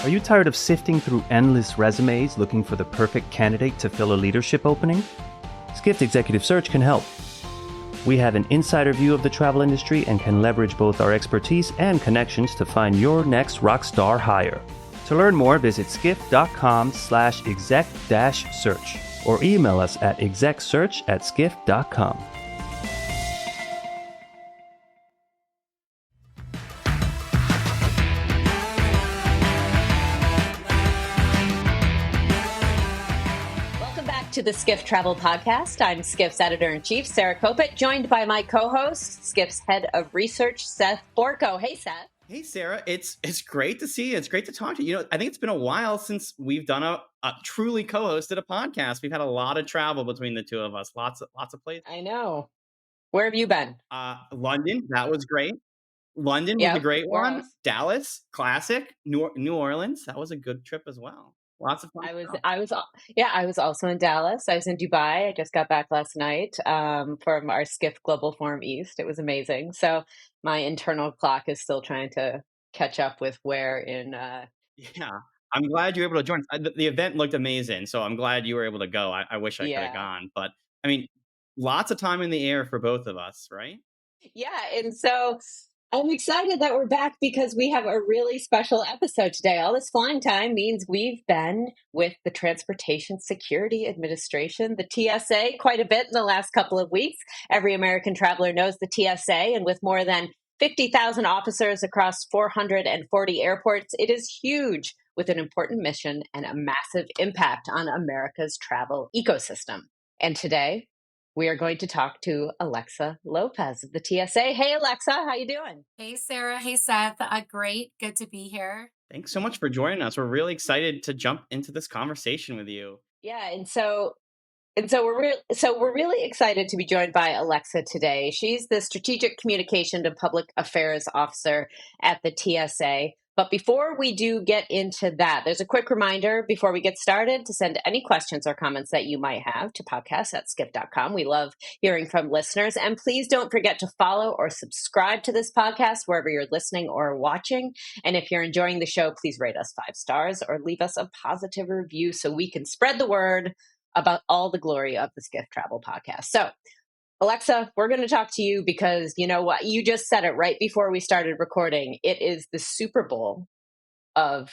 Are you tired of sifting through endless resumes looking for the perfect candidate to fill a leadership opening? Skift Executive Search can help. We have an insider view of the travel industry and can leverage both our expertise and connections to find your next rockstar hire. To learn more, visit skift.com/exec-search or email us at execsearch@skift.com. To the Skift Travel Podcast. I'm Skift's editor-in-chief, Sarah Kopit, joined by my co-host, Skift's head of research, Seth Borko. Hey, Seth. Hey, Sarah. It's great to see you. It's great to talk to you. I think it's been a while since we've done a truly co-hosted a podcast. We've had a lot of travel between the two of us. Lots of places. I know. Where have you been? London. That was great. London was a great one. Else? Dallas, classic. New Orleans. That was a good trip as well. Lots of fun. I was also in Dallas. I was in Dubai. I just got back last night from our Skift Global Forum East. It was amazing. So my internal clock is still trying to catch up with where in. Yeah, I'm glad you were able to join. The event looked amazing, so I'm glad you were able to go. I wish I could have gone, but I mean, lots of time in the air for both of us, right? Yeah, and so I'm excited that we're back because we have a really special episode today. All this flying time means we've been with the Transportation Security Administration, the TSA, quite a bit in the last couple of weeks. Every American traveler knows the TSA, and with more than 50,000 officers across 440 airports, it is huge with an important mission and a massive impact on America's travel ecosystem. And today, we are going to talk to Alexa Lopez of the TSA. Hey, Alexa, how you doing? Hey, Sarah. Hey, Seth. Great. Good to be here. Thanks so much for joining us. We're really excited to jump into this conversation with you. Yeah, and so we're really excited to be joined by Alexa today. She's the Strategic Communication to Public Affairs Officer at the TSA. But before we do get into that, there's a quick reminder before we get started to send any questions or comments that you might have to podcast@skift.com. We love hearing from listeners. And please don't forget to follow or subscribe to this podcast wherever you're listening or watching. And if you're enjoying the show, please rate us 5 stars or leave us a positive review so we can spread the word about all the glory of the Skift Travel Podcast. So, Alexa, we're going to talk to you because you know what? You just said it right before we started recording. It is the Super Bowl of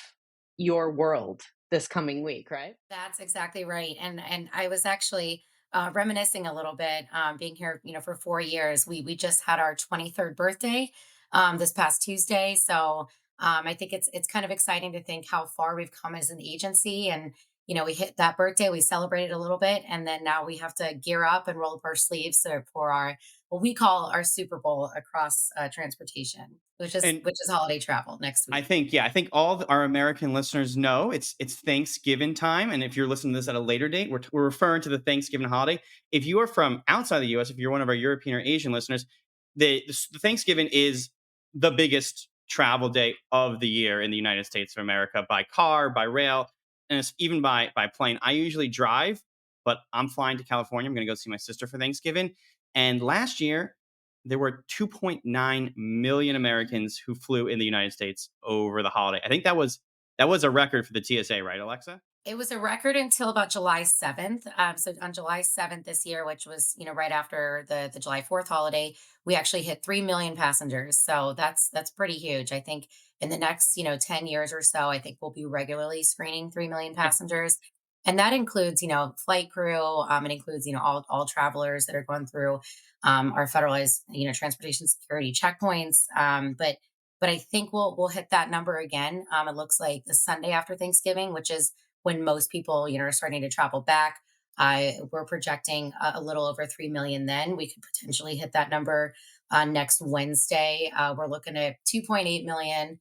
your world this coming week, right? That's exactly right. And I was actually reminiscing a little bit, being here, for 4 years. We just had our 23rd birthday this past Tuesday. So I think it's kind of exciting to think how far we've come as an agency. And we hit that birthday, we celebrated a little bit, and then now we have to gear up and roll up our sleeves for our what we call our Super Bowl across transportation, which is holiday travel next week. I think all our American listeners know it's Thanksgiving time, and if you're listening to this at a later date, we're referring to the Thanksgiving holiday. If you are from outside the U.S., if you're one of our European or Asian listeners, the Thanksgiving is the biggest travel day of the year in the United States of America, by car, by rail, and it's even by plane. I usually drive, but I'm flying to California. I'm going to go see my sister for Thanksgiving. And last year, there were 2.9 million Americans who flew in the United States over the holiday. I think that was a record for the TSA, right, Alexa? It was a record until about July 7th. So on July 7th this year, which was, right after the July 4th holiday, we actually hit 3 million passengers. So that's pretty huge. I think in the next, 10 years or so, I think we'll be regularly screening 3 million passengers. And that includes, flight crew. It includes, all travelers that are going through our federalized, transportation security checkpoints. But I think we'll hit that number again. It looks like the Sunday after Thanksgiving, which is when most people, are starting to travel back. We're projecting a little over 3 million then. We could potentially hit that number next Wednesday. We're looking at 2.8 million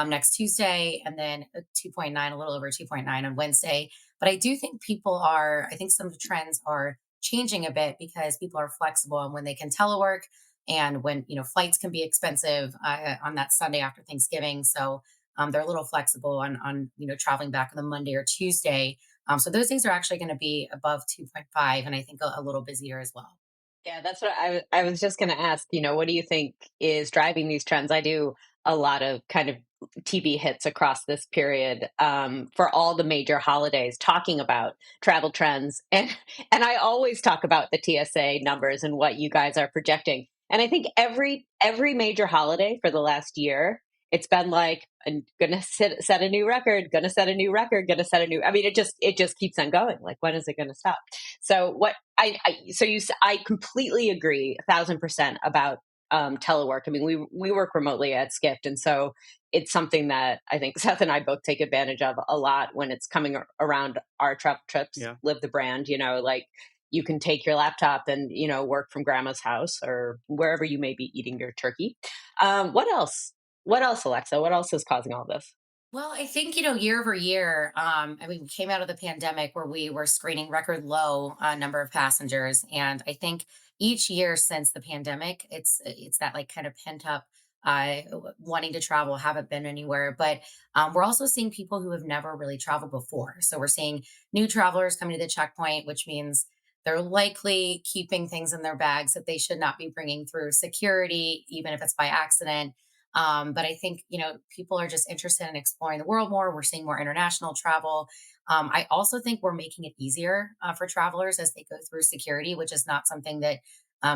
next Tuesday, and then 2.9, a little over 2.9 on Wednesday. But I do think I think some of the trends are changing a bit because people are flexible on when they can telework and when, flights can be expensive on that Sunday after Thanksgiving. So they're a little flexible on traveling back on the Monday or Tuesday. So those days are actually going to be above 2.5, and I think a little busier as well. Yeah, that's what I was just going to ask. What do you think is driving these trends? I do a lot of kind of TV hits across this period for all the major holidays, talking about travel trends, and I always talk about the TSA numbers and what you guys are projecting. And I think every major holiday for the last year, it's been like, I'm gonna set a new record, gonna set a new record, gonna set a new. I mean, it just keeps on going. Like, when is it going to stop? So what I completely agree 1,000% about telework. I mean, we work remotely at Skift, and so it's something that I think Seth and I both take advantage of a lot when it's coming around our travel trips. Yeah. Live the brand, like you can take your laptop and work from grandma's house or wherever you may be eating your turkey. What else? What else, Alexa? What else is causing all this? Well, I think, year over year, I mean, we came out of the pandemic where we were screening record low number of passengers. And I think each year since the pandemic, it's that like kind of pent up wanting to travel, haven't been anywhere. But we're also seeing people who have never really traveled before. So we're seeing new travelers coming to the checkpoint, which means they're likely keeping things in their bags that they should not be bringing through security, even if it's by accident. But I think, people are just interested in exploring the world more. We're seeing more international travel. I also think we're making it easier for travelers as they go through security, which is not something that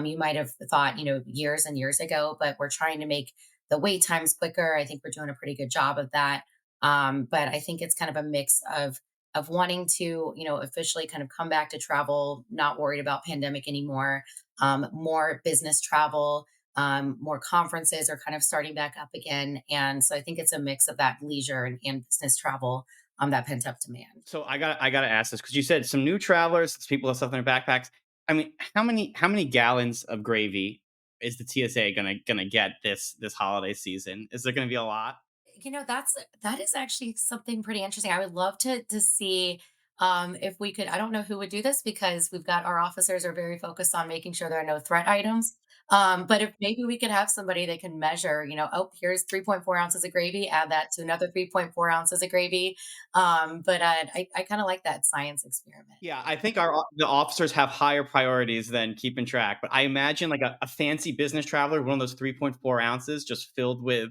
you might have thought, years and years ago, but we're trying to make the wait times quicker. I think we're doing a pretty good job of that. But I think it's kind of a mix of wanting to, officially kind of come back to travel, not worried about pandemic anymore, more business travel, more conferences are kind of starting back up again. And so I think it's a mix of that leisure and business travel, that pent up demand. So I gotta ask this because you said some new travelers, some people have stuff in their backpacks. I mean, how many gallons of gravy is the TSA gonna get this holiday season? Is there gonna be a lot? That is actually something pretty interesting. I would love to see if we could. I don't know who would do this because we've got our officers are very focused on making sure there are no threat items. But if maybe we could have somebody that can measure, oh, here's 3.4 ounces of gravy, add that to another 3.4 ounces of gravy. But I kind of like that science experiment. Yeah, I think the officers have higher priorities than keeping track. But I imagine like a fancy business traveler, one of those 3.4 ounces just filled with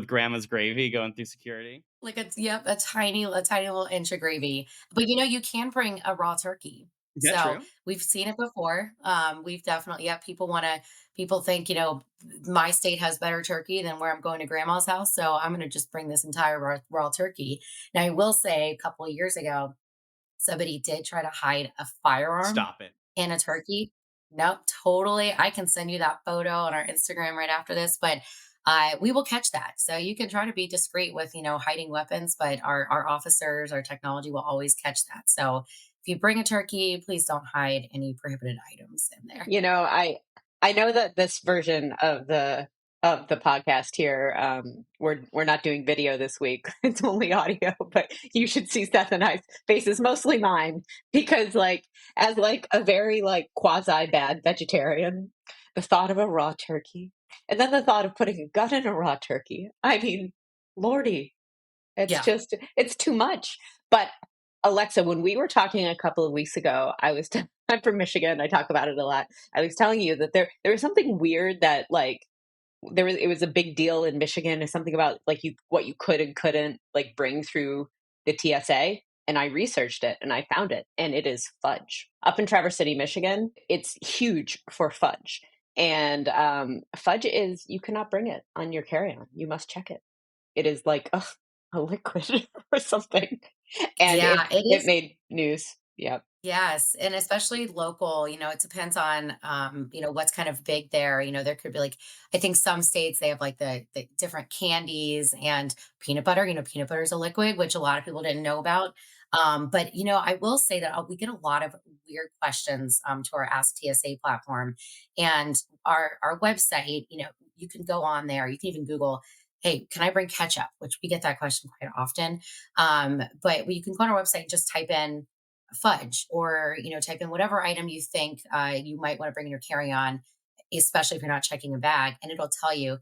grandma's gravy going through security. Like yep, a tiny little inch of gravy. But you can bring a raw turkey. Is that So true? we've seen it before. We've definitely, yeah, people think, my state has better turkey than where I'm going to grandma's house. So I'm going to just bring this entire raw turkey. Now, I will say a couple of years ago, somebody did try to hide a firearm Stop it. in a turkey. Nope, totally. I can send you that photo on our Instagram right after this, but we will catch that. So you can try to be discreet with, hiding weapons, but our officers, our technology will always catch that. So if you bring a turkey, please don't hide any prohibited items in there. I know that this version of the podcast here, we're not doing video this week. It's only audio, but you should see Seth and I's faces, mostly mine, because as a very quasi bad vegetarian, the thought of a raw turkey, and then the thought of putting a gun in a raw turkey. I mean, Lordy, Yeah. it's too much. But Alexa, when we were talking a couple of weeks ago, I'm from Michigan. I talk about it a lot. I was telling you that there was something weird that it was a big deal in Michigan, or something about what you could and couldn't bring through the TSA. And I researched it and I found it, and it is fudge. Up in Traverse City, Michigan, it's huge for fudge. And fudge is, you cannot bring it on your carry-on. You must check it. It is like a liquid or something. And Yeah, it it is. made news. Yep. Yes, and especially local, it depends on what's kind of big there. There could be I think some states they have the different candies and peanut butter. Peanut butter is a liquid, which a lot of people didn't know about. But I will say that we get a lot of weird questions to our Ask TSA platform and our website. You can go on there. You can even Google, "Hey, can I bring ketchup?" Which we get that question quite often. But you can go on our website and just type in fudge or type in whatever item you think you might want to bring in your carry-on, especially if you're not checking a bag, and it'll tell you,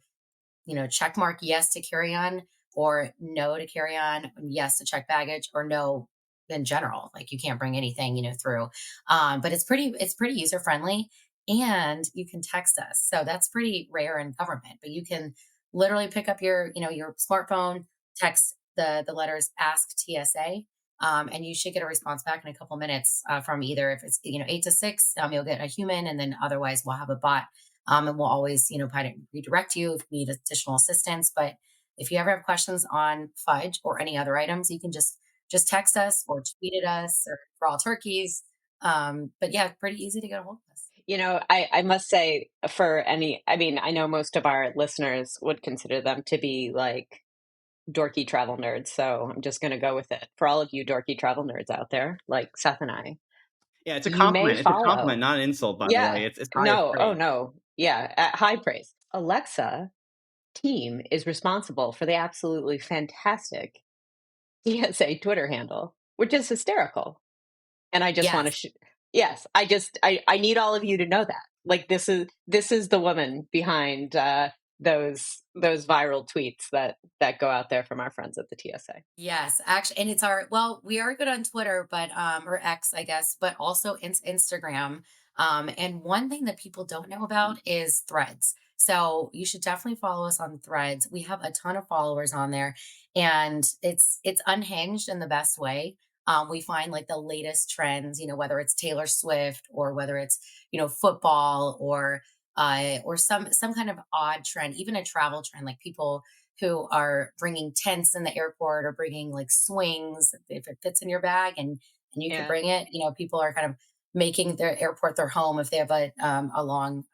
check mark yes to carry on, or no to carry on, yes to check baggage, or no in general, like you can't bring anything through. But it's pretty user friendly, and you can text us, so that's pretty rare in government, but you can literally pick up your smartphone, text the letters ask TSA, and you should get a response back in a couple minutes from either, if it's 8 to 6, you'll get a human, and then otherwise we'll have a bot, and we'll always kind of redirect you if you need additional assistance. But if you ever have questions on fudge or any other items, you can just text us or tweet at us or for all turkeys. But yeah, pretty easy to get a hold of us. I must say, I mean, I know most of our listeners would consider them to be like dorky travel nerds. So I'm just going to go with it. For all of you dorky travel nerds out there, like Seth and I, Yeah, it's a you may compliment. It's a compliment, follow. not an insult, by the way. Yeah. It's highest No. Oh, praise. no. Yeah. At high praise. Alexa team is responsible for the absolutely fantastic TSA Twitter handle, which is hysterical. And I just want Yes. to, yes, I need all of you to know that. Like this is the woman behind those viral tweets that go out there from our friends at the TSA. Yes, actually, and we are good on Twitter, but or X, I guess, but also Instagram. And one thing that people don't know about is Threads. So you should definitely follow us on Threads. We have a ton of followers on there, and it's unhinged in the best way. We find like the latest trends, whether it's Taylor Swift or whether it's football or some kind of odd trend, even a travel trend, like people who are bringing tents in the airport or bringing like swings if it fits in your bag and you could Yeah. bring it. People are kind of making their airport their home if they have a long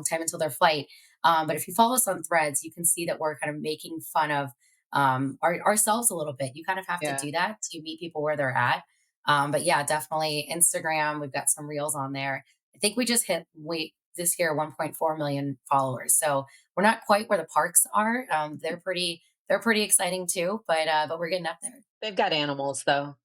time until their flight. But if you follow us on Threads, you can see that we're kind of making fun of ourselves a little bit. You kind of have to Yeah. do that to meet people where they're at. But yeah, definitely Instagram. We've got some reels on there. I think we just hit this year 1.4 million followers. So we're not quite where the parks are. They're pretty exciting too, but we're getting up there. They've got animals though,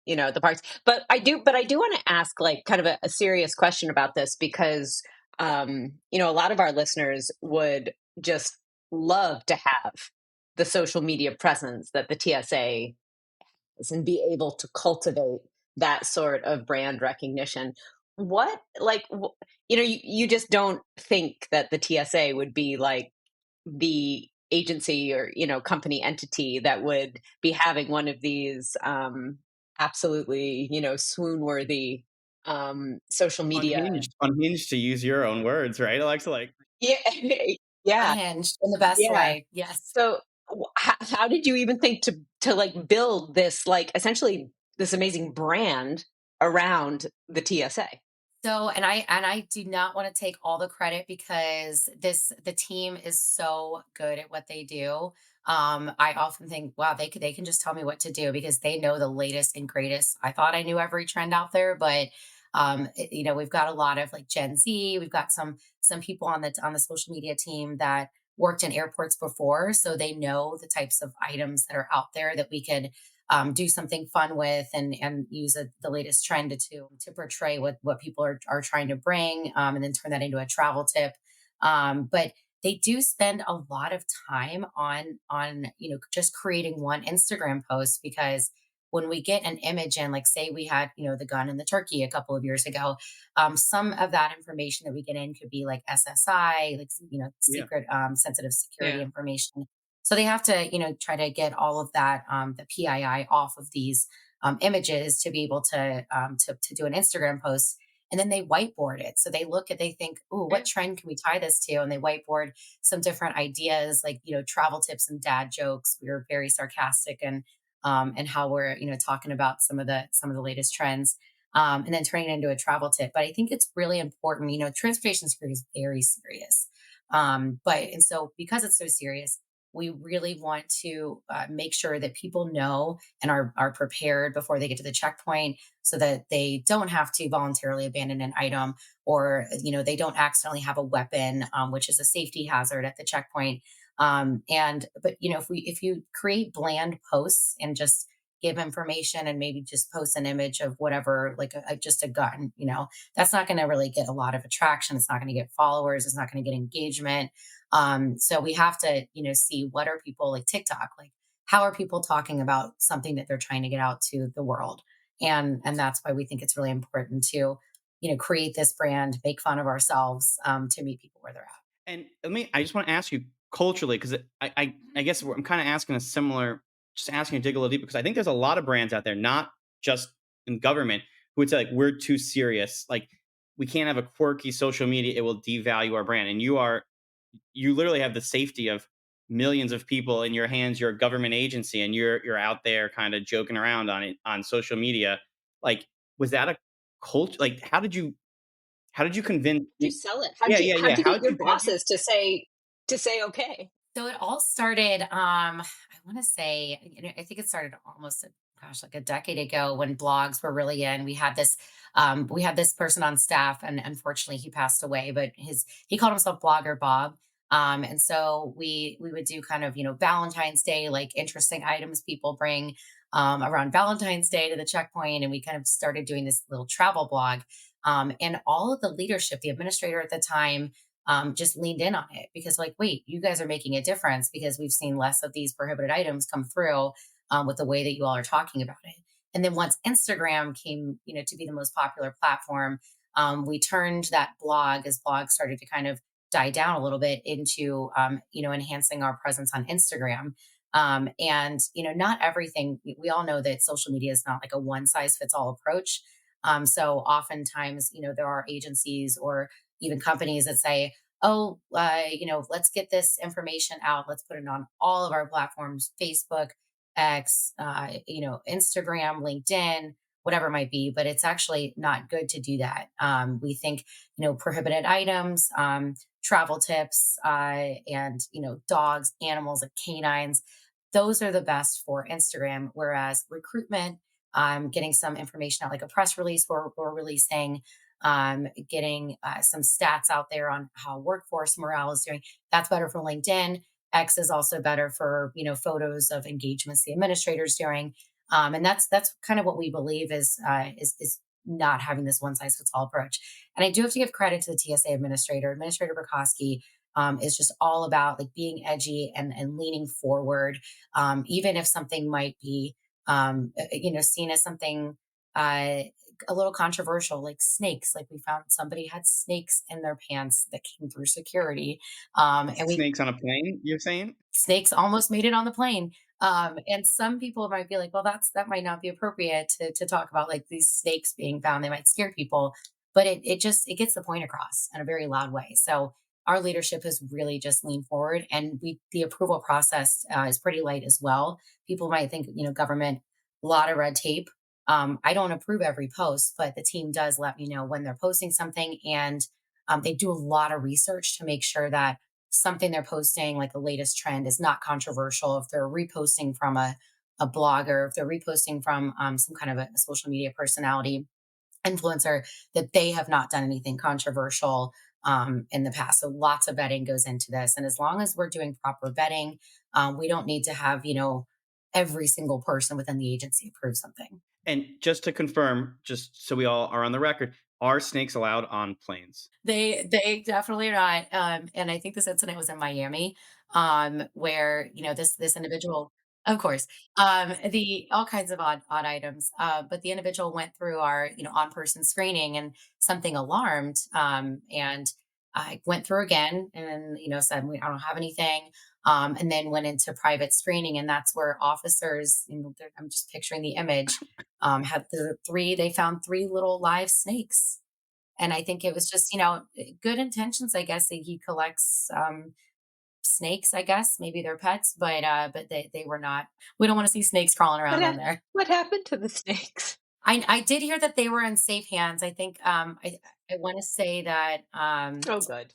at the parks. But I do want to ask like kind of a serious question about this because a lot of our listeners would just love to have the social media presence that the TSA and be able to cultivate that sort of brand recognition. What, like, you just don't think that the TSA would be like the agency or, company entity that would be having one of these absolutely, swoon worthy social media. Unhinged to use your own words, right, Alexa? Like, Yeah. Yeah. Unhinged in the best Yeah. way. Yes. So, how did you even think to like build this like essentially this amazing brand around the TSA? So, and I do not want to take all the credit because the team is so good at what they do. I often think, wow, they can just tell me what to do because they know the latest and greatest. I thought I knew every trend out there, but we've got a lot of like Gen Z. We've got some people on the social media team that worked in airports before, so they know the types of items that are out there that we could do something fun with and use the latest trend to portray what people are trying to bring, and then turn that into a travel tip. But they do spend a lot of time on just creating one Instagram post because when we get an image in, like say we had the gun and the turkey a couple of years ago, some of that information that we get in could be like SSI, like yeah. secret sensitive security Yeah. information. So they have to, try to get all of that, the PII off of these images to be able to do an Instagram post. And then they whiteboard it. So they think, oh, Yeah. what trend can we tie this to? And they whiteboard some different ideas, like, travel tips and dad jokes. We were very sarcastic and how we're, talking about some of the latest trends. And then turning it into a travel tip. But I think it's really important. Transportation security is very serious. And so because it's so serious, we really want to make sure that people know and are prepared before they get to the checkpoint so that they don't have to voluntarily abandon an item or they don't accidentally have a weapon, which is a safety hazard at the checkpoint. But if you create bland posts and just give information and maybe just post an image of whatever, like just a gun, that's not going to really get a lot of attraction. It's not going to get followers. It's not going to get engagement. So we have to, see what are people like TikTok, like how are people talking about something that they're trying to get out to the world? And that's why we think it's really important to, create this brand, make fun of ourselves, to meet people where they're at. and I just want to ask you, culturally, because I guess I'm kind of asking a similar, just asking to dig a little deeper, because I think there's a lot of brands out there, not just in government, who would say like we're too serious, like we can't have a quirky social media, it will devalue our brand. And you literally have the safety of millions of people in your hands. You're a government agency, and you're out there kind of joking around on it on social media. Like, was that a cult? Like, how did you convince? You sell it? Yeah, yeah, How'd yeah. you get your bosses to say okay? So it all started, I want to say, I think it started almost, gosh, like a decade ago when blogs were really in. We had this person on staff, and unfortunately he passed away, but he called himself Blogger Bob. And so we would do kind of, Valentine's Day, like interesting items people bring around Valentine's Day to the checkpoint. And we kind of started doing this little travel blog. And all of the leadership, the administrator at the time, just leaned in on it because, like, wait, you guys are making a difference because we've seen less of these prohibited items come through with the way that you all are talking about it. And then once Instagram came, to be the most popular platform, we turned that blog, as blogs started to kind of die down a little bit, into, enhancing our presence on Instagram. And not everything. We all know that social media is not like a one size fits all approach. So oftentimes, there are agencies or even companies that say, oh, let's get this information out. Let's put it on all of our platforms, Facebook, X, Instagram, LinkedIn, whatever it might be. But it's actually not good to do that. We think, prohibited items, travel tips, and, dogs, animals, like canines, those are the best for Instagram. Whereas recruitment, getting some information out, like a press release we're releasing, getting some stats out there on how workforce morale is doing. That's better for LinkedIn. X is also better for photos of engagements the administrators doing, and that's kind of what we believe is not having this one size fits all approach. And I do have to give credit to the TSA Administrator Burkowski. Is just all about like being edgy and leaning forward, even if something might be seen as something uh, a little controversial, like snakes. Like we found somebody had snakes in their pants that came through security, and we Snakes on a plane, you're saying? snakes almost made it on the plane. And some people might be like, well, that might not be appropriate to talk about like these snakes being found. They might scare people, but it gets the point across in a very loud way. So our leadership has really just leaned forward, and the approval process is pretty light as well. People might think, government, a lot of red tape. I don't approve every post, but the team does let me know when they're posting something, and they do a lot of research to make sure that something they're posting, like the latest trend, is not controversial. If they're reposting from a blogger, if they're reposting from some kind of a social media personality, influencer, that they have not done anything controversial in the past. So lots of vetting goes into this. And as long as we're doing proper vetting, we don't need to have, every single person within the agency approve something. And just to confirm, just so we all are on the record, are snakes allowed on planes? They definitely are not. And I think this incident was in Miami, where this individual, of course, the all kinds of odd items. But the individual went through our on person screening, and something alarmed. And I went through again, and said I don't have anything. And then went into private screening, and that's where officers, I'm just picturing the image, had they found three little live snakes. And I think it was just, good intentions, I guess. He collects snakes, I guess, maybe they're pets, but they were not. We don't want to see snakes crawling What around on there. what happened to the snakes? I did hear that they were in safe hands. I think I want to say that Oh, good.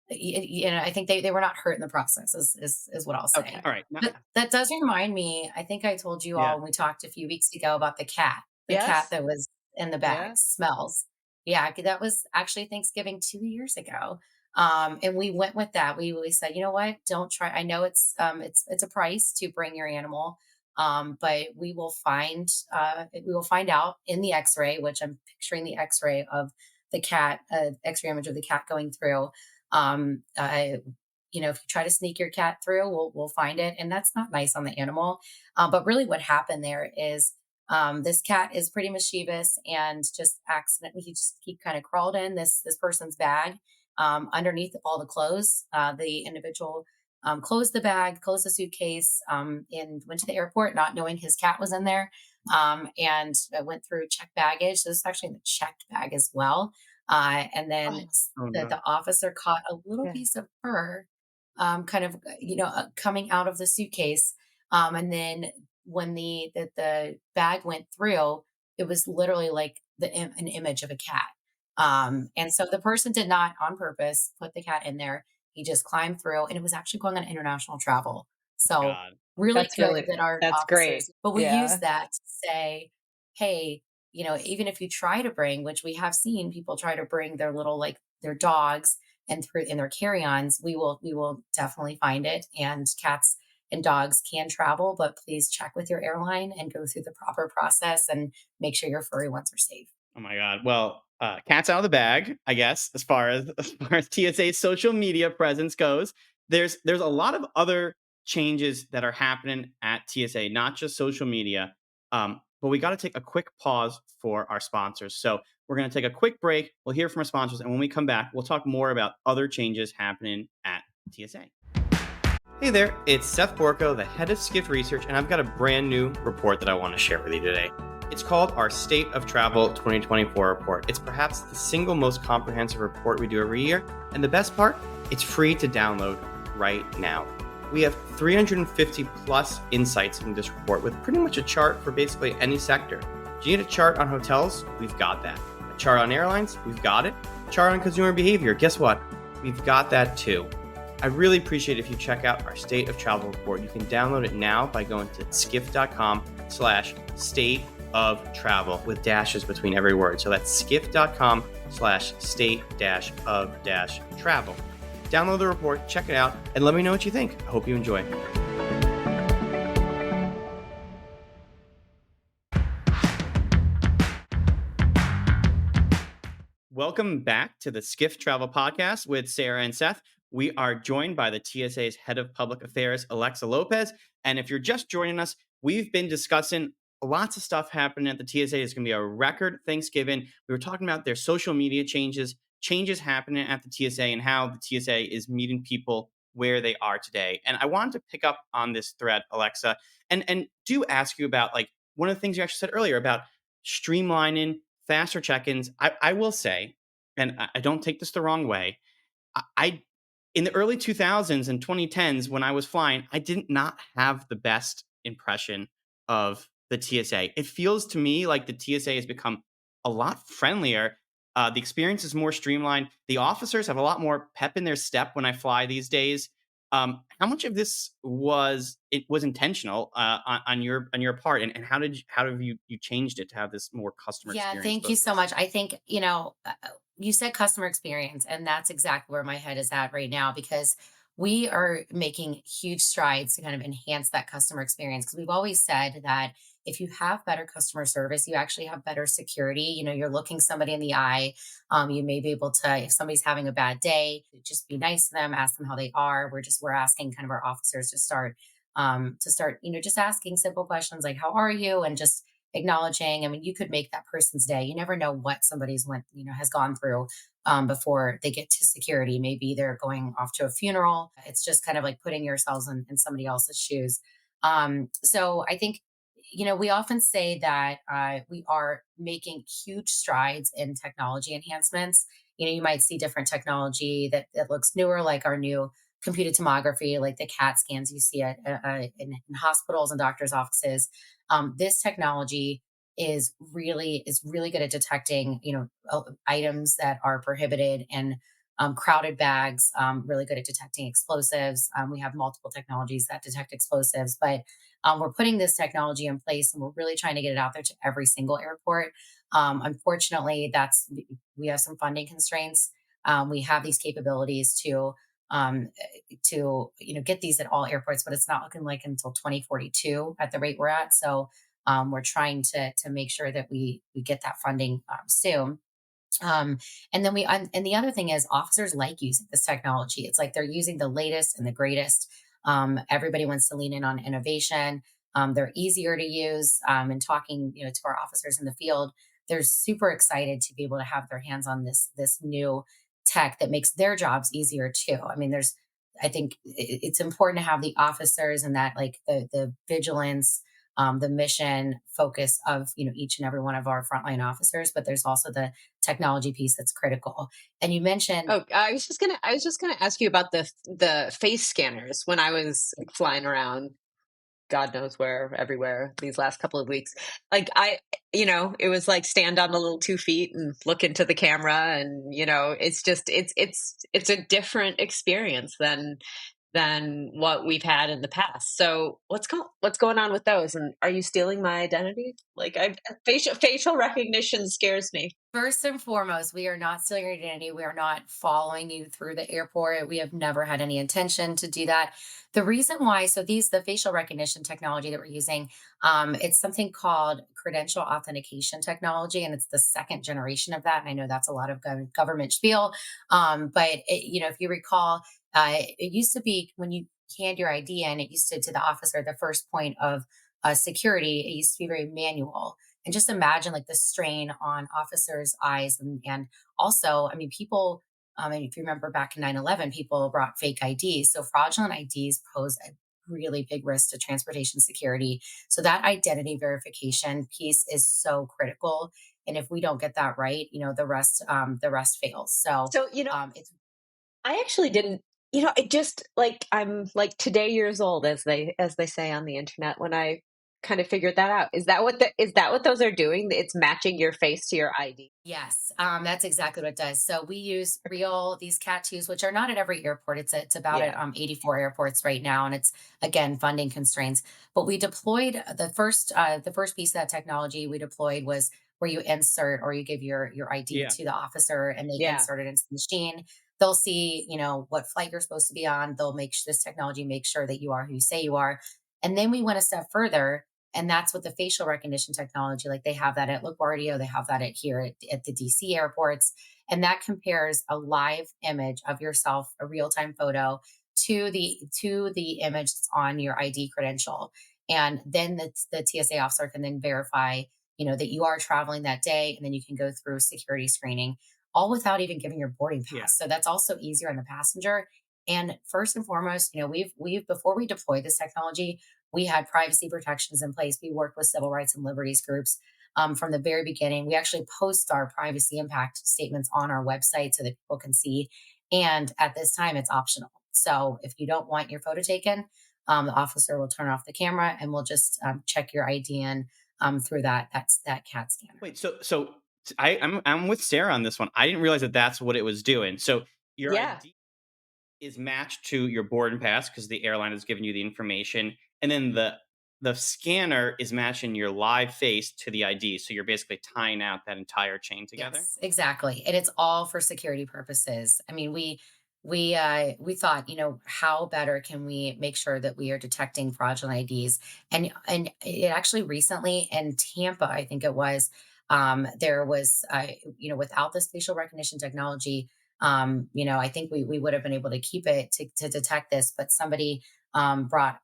I think they were not hurt in the process, is what I'll Okay. say. All right. But that does remind me, I think I told you Yeah. all when we talked a few weeks ago about the cat Yes. that was in the bag, Yes. smells. Yeah, that was actually Thanksgiving 2 years ago. And we went with that. We said, you know what? Don't try. I know it's a price to bring your animal. But we will find out in the X-ray, which I'm picturing the X-ray of the cat, X-ray image of the cat going through. Um, uh, if you try to sneak your cat through, we'll find it, and that's not nice on the animal. But really, what happened there is this cat is pretty mischievous, and just accidentally he kind of crawled in this person's bag underneath all the clothes. The individual closed the bag, closed the suitcase, and went to the airport not knowing his cat was in there. And I went through checked baggage. So this is actually in the checked bag as well. And then Oh, Oh the no. officer caught a little yeah. piece of fur, kind of, coming out of the suitcase. And then when the bag went through, it was literally like an image of a cat. And so the person did not on purpose put the cat in there. He just climbed through, and it was actually going on international travel. So God. really That's good really that our that's great. officers, but we use Yeah. that to say, hey, even if you try to bring, which we have seen people try to bring their little, like, their dogs and through in their carry-ons, we will definitely find it. And cats and dogs can travel, but please check with your airline and go through the proper process and make sure your furry ones are safe. Oh my God. Well, cat's out of the bag, I guess, as far as TSA's social media presence goes. There's a lot of other changes that are happening at TSA, not just social media. But we got to take a quick pause for our sponsors. So we're going to take a quick break. We'll hear from our sponsors, and when we come back, we'll talk more about other changes happening at TSA. Hey there, it's Seth Borko, the head of Skift Research, and I've got a brand new report that I want to share with you today. It's called our State of Travel 2024 report. It's perhaps the single most comprehensive report we do every year, and the best part, it's free to download right now. We have 350 plus insights in this report with pretty much a chart for basically any sector. Do you need a chart on hotels? We've got that. A chart on airlines? We've got it. A chart on consumer behavior? Guess what? We've got that too. I'd really appreciate if you check out our State of Travel report. You can download it now by going to skift.com/state of travel with dashes between every word. So that's skift.com/state-of-travel. Download the report, check it out, and let me know what you think. I hope you enjoy. Welcome back to the Skift Travel Podcast with Sarah and Seth. We are joined by the TSA's Head of Public Affairs, Alexa Lopez. And if you're just joining us, we've been discussing lots of stuff happening at the TSA. It's going to be a record Thanksgiving. We were talking about their social media changes happening at the TSA, and how the TSA is meeting people where they are today. And I wanted to pick up on this thread, Alexa, and do ask you about, like, one of the things you actually said earlier about streamlining faster check-ins. I will say, and I don't take this the wrong way, I in the early 2000s and 2010s when I was flying, I did not have the best impression of the TSA. It feels to me like the TSA has become a lot friendlier. The experience is more streamlined. The officers have a lot more pep in their step when I fly these days. How much of this was intentional on your part, and how have you changed it to have this more customer Yeah, experience thank you so focus? much. I think, you said customer experience, and that's exactly where my head is at right now, because we are making huge strides to kind of enhance that customer experience. Because we've always said that if you have better customer service, you actually have better security. You're looking somebody in the eye. You may be able to, if somebody's having a bad day, just be nice to them, ask them how they are. We're asking kind of our officers to start, just asking simple questions like, how are you? And just acknowledging. I mean, you could make that person's day. You never know what somebody's has gone through before they get to security. Maybe they're going off to a funeral. It's just kind of like putting yourselves in somebody else's shoes. So I think, we often say that we are making huge strides in technology enhancements. You might see different technology that looks newer, like our new computed tomography, like the CAT scans you see in hospitals and doctors' offices. This technology is really good at detecting, items that are prohibited, and crowded bags. Really good at detecting explosives. We have multiple technologies that detect explosives, but we're putting this technology in place, and we're really trying to get it out there to every single airport. Unfortunately, we have some funding constraints. We have these capabilities to get these at all airports, but it's not looking like until 2042 at the rate we're at. So we're trying to make sure that we get that funding soon. Um, and the other thing is, officers like using this technology. It's like they're using the latest and the greatest. Everybody wants to lean in on innovation. They're easier to use. And talking, to our officers in the field, they're super excited to be able to have their hands on this new tech that makes their jobs easier too. I mean, I think it's important to have the officers and that like the vigilance, the mission focus of each and every one of our frontline officers, but there's also the technology piece that's critical. And you mentioned, Oh, I was just gonna ask you about the face scanners when I was flying around God knows where, everywhere these last couple of weeks. Like it was like stand on the little 2 feet and look into the camera, and it's just it's a different experience than what we've had in the past. So what's going on with those? And are you stealing my identity? Like facial recognition scares me. first and foremost, we are not stealing your identity. We are not following you through the airport. We have never had any intention to do that. The reason why, so the facial recognition technology that we're using, it's something called credential authentication technology, and it's the second generation of that. And I know that's a lot of government spiel, but if you recall, it used to be when you hand your ID in, it used to the officer, the first point of security, it used to be very manual. And just imagine like the strain on officers' eyes. And also, I mean, people, and if you remember back in 9/11, people brought fake IDs. So fraudulent IDs pose a really big risk to transportation security. So that identity verification piece is so critical. And if we don't get that right, the rest fails. So So it's I actually didn't. It just like I'm like today years old, as they say on the internet. When I kind of figured that out, is that what those are doing? It's matching your face to your ID. Yes, that's exactly what it does. So we use real these cat which are not at every airport. It's about Yeah. at 84 airports right now, and it's again funding constraints. But we deployed the first piece of that technology we deployed was where you insert or you give your ID Yeah. to the officer, and they Yeah. insert it into the machine. They'll see what flight you're supposed to be on. They'll this technology make sure that you are who you say you are, and then we went a step further, and that's what the facial recognition technology, like they have that at LaGuardia, they have that at the DC airports. And that compares a live image of yourself, a real-time photo, to the image that's on your ID credential. And then the TSA officer can then verify, that you are traveling that day, and then you can go through security screening, all without even giving your boarding Yeah. pass. So that's also easier on the passenger. And first and foremost, we've before we deployed this technology, we had privacy protections in place. We worked with civil rights and liberties groups from the very beginning. We actually post our privacy impact statements on our website so that people can see. And at this time, it's optional. So if you don't want your photo taken, the officer will turn off the camera and we'll just check your ID in through that CAT scanner. Wait, so I'm with Sarah on this one. I didn't realize that that's what it was doing. So your Yeah. ID is matched to your boarding pass because the airline has given you the information, and then the scanner is matching your live face to the ID. So you're basically tying out that entire chain together. Yes, exactly. And it's all for security purposes. I mean, we thought, how better can we make sure that we are detecting fraudulent IDs? And it actually recently in Tampa, I think it was, there was without this facial recognition technology, I think we would have been able to keep it to detect this, but somebody brought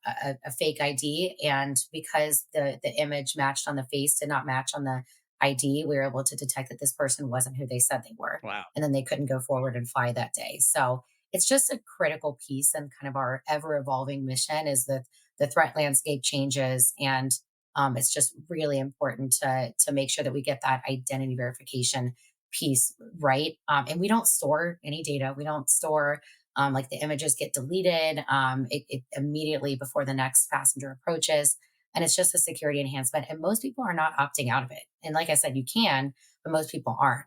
a fake ID, and because the image matched on the face did not match on the ID, we were able to detect that this person wasn't who they said they were. Wow. And then they couldn't go forward and fly that day. So it's just a critical piece and kind of our ever evolving mission is that the threat landscape changes. And it's just really important to make sure that we get that identity verification piece right. And we don't store any data. We don't store like the images get deleted it immediately before the next passenger approaches, and it's just a security enhancement. And most people are not opting out of it. And like I said, you can, but most people aren't.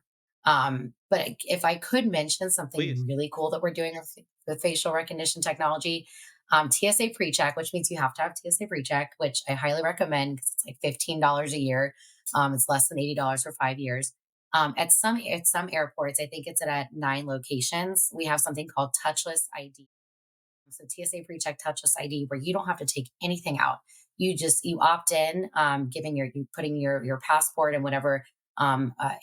But if I could mention something Please. really cool that we're doing with facial recognition technology, TSA pre-check, which means you have to have TSA pre-check, which I highly recommend because it's like $15 a year. It's less than $80 for 5 years. At some airports, I think it's at 9 locations, we have something called touchless ID. So TSA PreCheck touchless ID, where you don't have to take anything out. You opt in, giving you putting your passport and whatever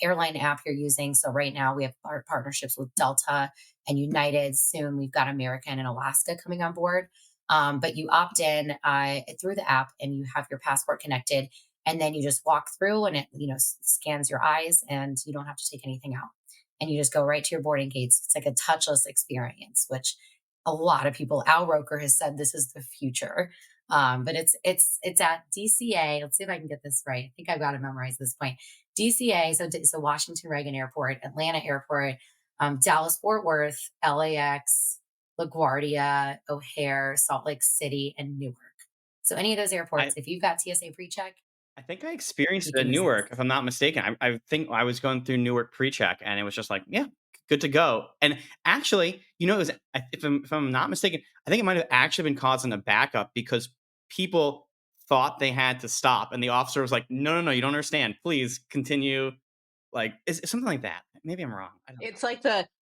airline app you're using. So right now we have our partnerships with Delta and United. Soon we've got American and Alaska coming on board. But you opt in through the app, and you have your passport connected, and then you just walk through, and it scans your eyes, and you don't have to take anything out, and you just go right to your boarding gates. It's like a touchless experience, which a lot of people. Al Roker has said this is the future. But it's at DCA. Let's see if I can get this right. I think I've got to memorize this point. DCA, so Washington Reagan Airport, Atlanta Airport, Dallas Fort Worth, LAX, LaGuardia, O'Hare, Salt Lake City, and Newark. So any of those I airports, if you've got TSA pre-check, I think I experienced you it at can use this. Newark, if I'm not mistaken. I think I was going through Newark pre-check, and it was just like, yeah, good to go. And actually, it was, if I'm not mistaken, I think it might have actually been causing a backup because people thought they had to stop, and the officer was like, no, no, no, you don't understand. Please continue. Like, it's something like that. Maybe I'm wrong. I don't know.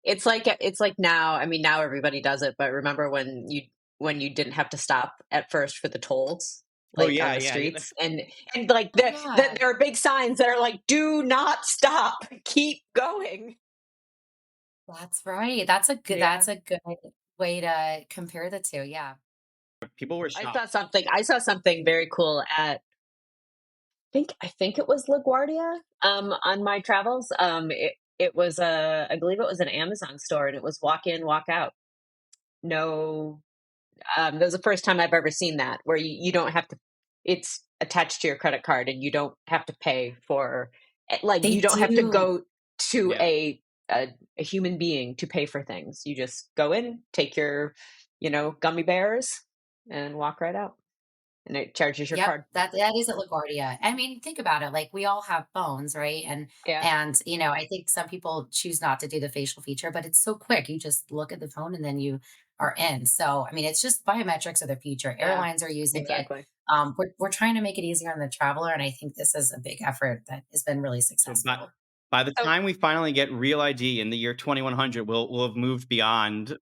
It's like now. I mean, now everybody does it, but remember when you didn't have to stop at first for the tolls, Oh like on yeah, the yeah, yeah. streets, and like Oh yeah, there are big signs that are like, "Do not stop, keep going." that's right. That's a good way to compare the two. Yeah. People were I shocked. saw something. I saw something very cool at. I think it was LaGuardia. On my travels, it was I believe it was an Amazon store, and it was walk in, walk out. No, that was the first time I've ever seen that where you don't have to. It's attached to your credit card, and you don't have to pay for. Like They you don't have to do. go to Yeah. a human being to pay for things. You just go in, take your, gummy bears, and walk right out, and it charges your Yep, card. that is at LaGuardia. I mean, think about it. Like we all have phones, right? And Yeah, and I think some people choose not to do the facial feature, but it's so quick. You just look at the phone and then you are in. So I mean, it's just biometrics of the future. yeah, Airlines are using it. exactly. We're trying to make it easier on the traveler, and I think this is a big effort that has been really So successful. by the So time we finally get real ID in the year 2100, we'll have moved beyond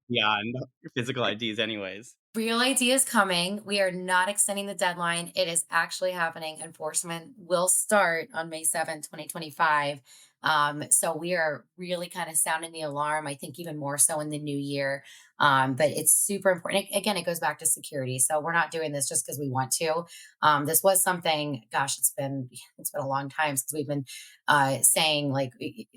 physical IDs, anyways. Real ID is coming. We are not extending the deadline. It is actually happening. Enforcement will start on May 7th, 2025. So we are really kind of sounding the alarm, I think even more so in the new year. But it's super important. Again, it goes back to security. So we're not doing this just because we want to. This was something, gosh, it's been a long time since we've been saying like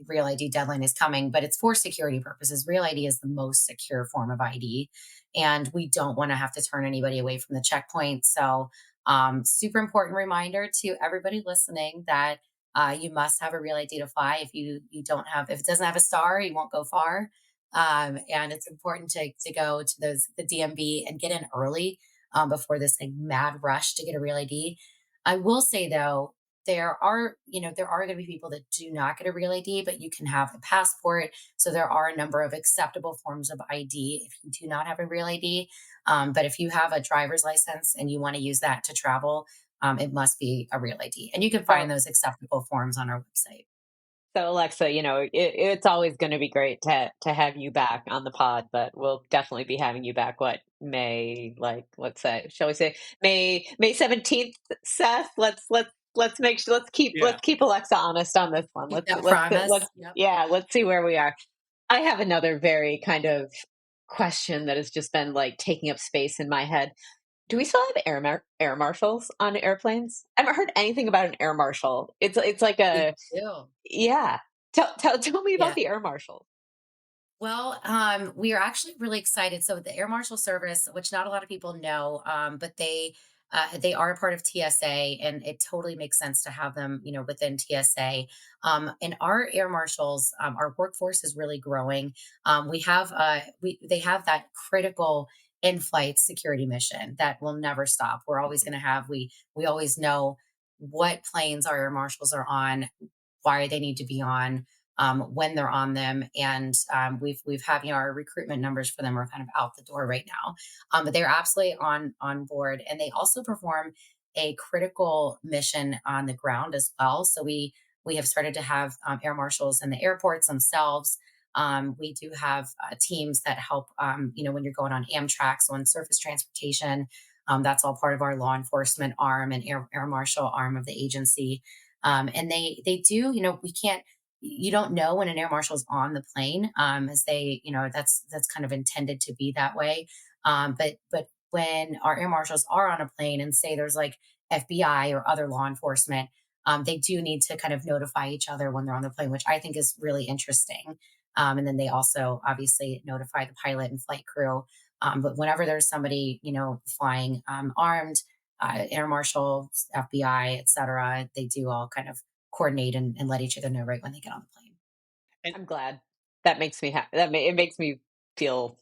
real ID deadline is coming, but it's for security purposes. Real ID is the most secure form of ID, and we don't want to have to turn anybody away from the checkpoint. So, super important reminder to everybody listening that you must have a real ID to fly. If you don't have, if it doesn't have a star, you won't go far. And it's important to go to the DMV and get in early, before this like mad rush to get a real ID. I will say though, there are going to be people that do not get a real ID, but you can have a passport. So there are a number of acceptable forms of ID if you do not have a real ID. But if you have a driver's license and you want to use that to travel, it must be a real ID. And you can so find those acceptable forms on our website. So Alexa, it's always going to be great to have you back on the pod, but we'll definitely be having you back. What May, like, let's say, shall we say May 17th, Seth? Let's make sure Yeah. let's keep Alexa honest on this one. Keep Let's that let's promise. let's Yep. yeah, let's see where we are. I have another very kind of question that has just been like taking up space in my head. Do we still have air marshals on airplanes? I haven't heard anything about an air marshal. It's like We a do. yeah. Tell me about Yeah. the air marshal. Well, we are actually really excited. So the Air Marshal Service, which not a lot of people know, but they are a part of TSA, and it totally makes sense to have them, within TSA. And our air marshals, our workforce is really growing. We they have that critical in-flight security mission that will never stop. We're always going to have. We always know what planes our air marshals are on, why they need to be on, when they're on them, and we've had our recruitment numbers for them are kind of out the door right now, but they're absolutely on board, and they also perform a critical mission on the ground as well. So we have started to have air marshals in the airports themselves. We do have teams that help, when you're going on Amtrak, so on surface transportation. That's all part of our law enforcement arm and air marshal arm of the agency. And they do, we can't, you don't know when an air marshal is on the plane, as they, that's kind of intended to be that way. But when our air marshals are on a plane and say there's like FBI or other law enforcement, they do need to kind of notify each other when they're on the plane, which I think is really interesting. And then they also obviously notify the pilot and flight crew. But whenever there's somebody, flying armed, air marshal, FBI, et cetera, they do all kind of coordinate and let each other know right when they get on the plane. And I'm glad. That makes me happy. It makes me feel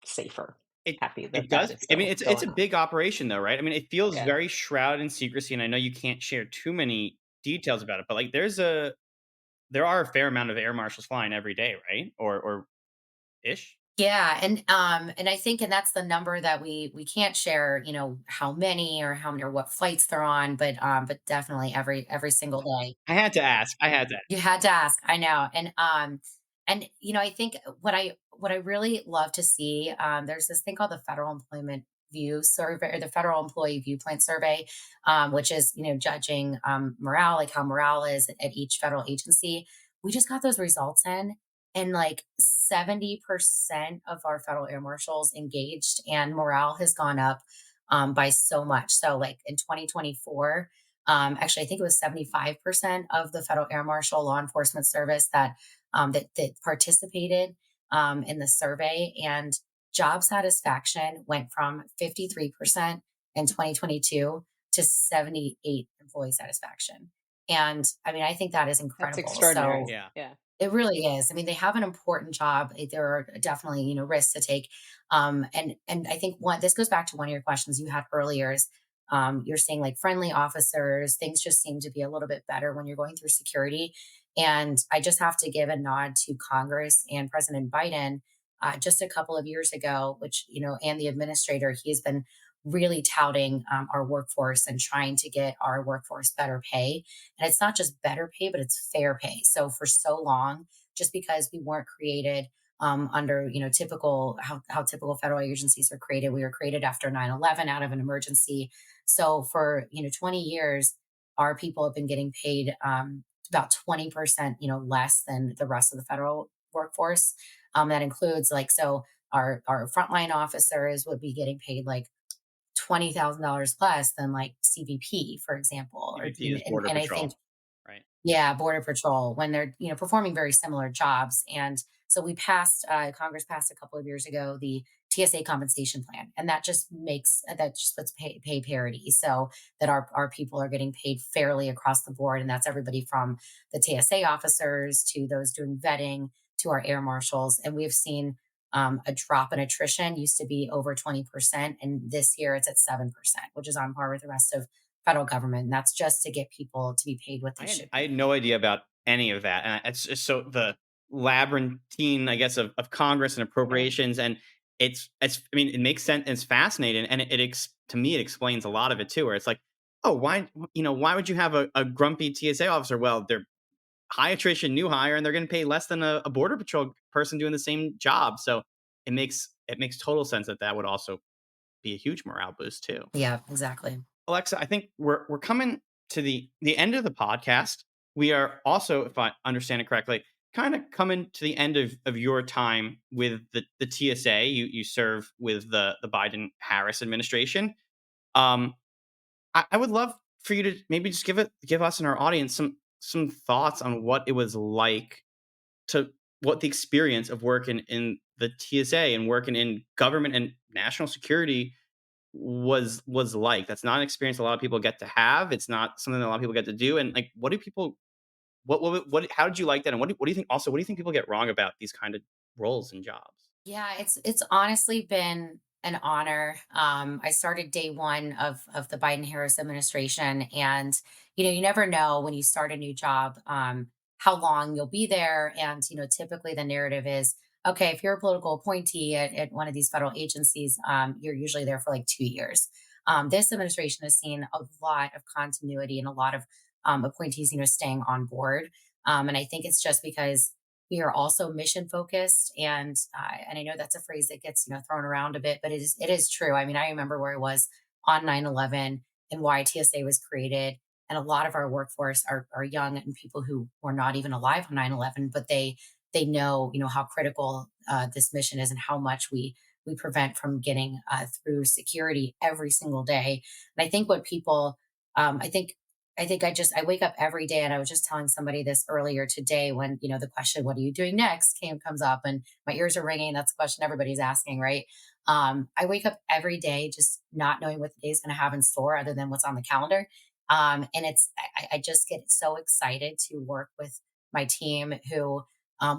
safer, it happy it that that does. is I mean, still it's a going on. big operation though, right? I mean, it feels Yeah. very shrouded in secrecy, and I know you can't share too many details about it, but like there are a fair amount of air marshals flying every day, right? Or ish. Yeah, and I think and that's the number that we can't share, how many or how many or what flights they're on, but definitely every single day. I had to ask. I had to. You had to ask, I know, and I think what I really love to see, there's this thing called the Federal Employment View Survey or the Federal Employee Viewpoint Survey, which is judging morale, like how morale is at each federal agency. We just got those results in, and like 70% of our federal air marshals engaged, and morale has gone up by so much. So, like in 2024. Actually, I think it was 75% of the Federal Air Marshal Law Enforcement Service that participated in the survey, and job satisfaction went from 53% in 2022 to 78 employee satisfaction. And I mean, I think that is That's incredible. extraordinary. So Yeah. Yeah. it really is. I mean, they have an important job. There are definitely, risks to take. And I think this goes back to one of your questions you had earlier is you're saying like friendly officers, things just seem to be a little bit better when you're going through security. And I just have to give a nod to Congress and President Biden. Just a couple of years ago, which, and the administrator, he has been really touting our workforce and trying to get our workforce better pay. And it's not just better pay, but it's fair pay. So for so long, just because we weren't created under, typical how typical federal agencies are created, we were created after 9/11 out of an emergency. So for 20 years, our people have been getting paid about 20% less than the rest of the federal workforce. That includes like so our frontline officers would be getting paid like $20,000 less than like CBP, for example, or EVP is Border and I think Patrol, right? yeah, Border Patrol when they're performing very similar jobs. And so Congress passed a couple of years ago the TSA compensation plan, and that just puts pay parity so that our people are getting paid fairly across the board, and that's everybody from the TSA officers to those doing vetting to our air marshals, and we've seen. A drop in attrition used to be over 20%, and this year it's at 7%, which is on par with the rest of federal government. And that's just to get people to be paid what they should I had be. no idea about any of that, and it's just so the labyrinthine, I guess, of Congress and Yeah. appropriations, and it's. I mean, it makes sense. And it's fascinating, and to me, it explains a lot of it too. Where it's like, oh, why would you have a grumpy TSA officer? Well, they're high attrition, new hire, and they're getting paid less than a border patrol person doing the same job. So it makes total sense that that would also be a huge morale boost too. Yeah, exactly. Alexa, I think we're coming to the end of the podcast. We are also, if I understand it correctly, kind of coming to the end of your time with the TSA. You serve with the Biden Harris administration. Um, I would love for you to maybe just give us and our audience some thoughts on what it was like to what the experience of working in the TSA and working in government and national security was like. That's not an experience a lot of people get to have. It's not something that a lot of people get to do. And like, what do people? What? How did you like that? And what do you think? Also, what do you think people get wrong about these kind of roles and jobs? Yeah, it's honestly been an honor. I started day one of the Biden Harris administration, and you never know when you start a new job how long you'll be there. And typically the narrative is okay if you're a political appointee at one of these federal agencies, you're usually there for like 2 years. This administration has seen a lot of continuity and a lot of appointees, staying on board. And I think it's just because we are also mission focused, and I know that's a phrase that gets thrown around a bit, but it is true. I mean, I remember where I was on 9/11 and why TSA was created, and a lot of our workforce are young and people who were not even alive on 9/11, but they know how critical this mission is and how much we prevent from getting through security every single day. And I think what people I think I wake up every day, and I was just telling somebody this earlier today when, the question, what are you doing next, comes up, and my ears are ringing. That's the question everybody's asking, right? I wake up every day just not knowing what the day is going to have in store other than what's on the calendar. And I just get so excited to work with my team who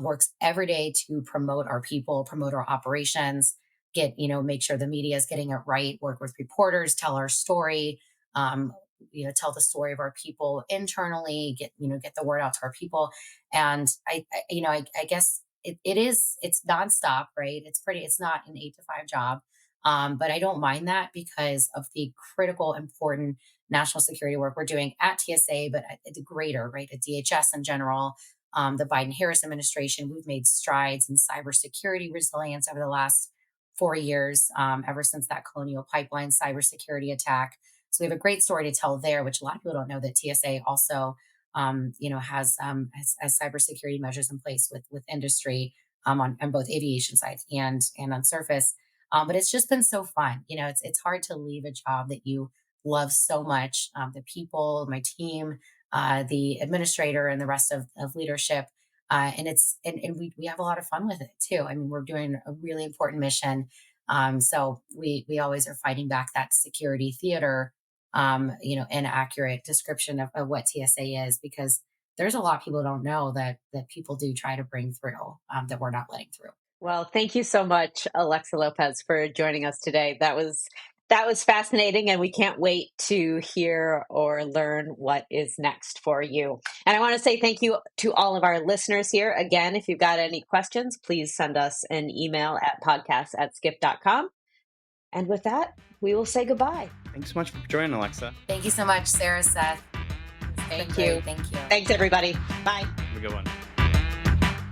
works every day to promote our people, promote our operations, make sure the media is getting it right, work with reporters, tell our story, um, tell the story of our people internally, get the word out to our people. And I guess it's nonstop, right? It's not an 8 to 5 job. But I don't mind that because of the critical, important national security work we're doing at TSA, but at the greater, right, at DHS in general, the Biden Harris administration. We've made strides in cybersecurity resilience over the last 4 years, ever since that Colonial Pipeline cybersecurity attack. So we have a great story to tell there, which a lot of people don't know that TSA also, has cybersecurity measures in place with industry, on both aviation sides and on surface. But it's just been so fun. It's hard to leave a job that you love so much. The people, my team, the administrator, and the rest of leadership. And we have a lot of fun with it too. I mean, we're doing a really important mission. So we always are fighting back that security theater, inaccurate description of what TSA is, because there's a lot people don't know that people do try to bring through, that we're not letting through. Well, thank you so much, Alexa Lopez, for joining us today. That was fascinating, and we can't wait to hear or learn what is next for you. And I want to say thank you to all of our listeners here. Again, if you've got any questions, please send us an email at podcast@skift.com. And with that, we will say goodbye. Thanks so much for joining, Alexa. Thank you so much, Sarah, Seth. Thank you. Thank you. Thanks, everybody. Bye. Have a good one.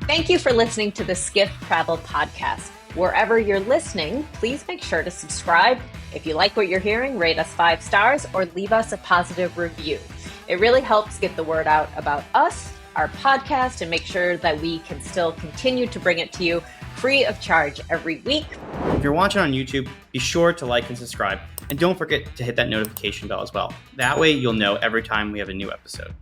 Thank you for listening to the Skift Travel Podcast. Wherever you're listening, please make sure to subscribe. If you like what you're hearing, rate us 5 stars or leave us a positive review. It really helps get the word out about us, our podcast, and make sure that we can still continue to bring it to you free of charge every week. If you're watching on YouTube, be sure to like and subscribe. And don't forget to hit that notification bell as well. That way you'll know every time we have a new episode.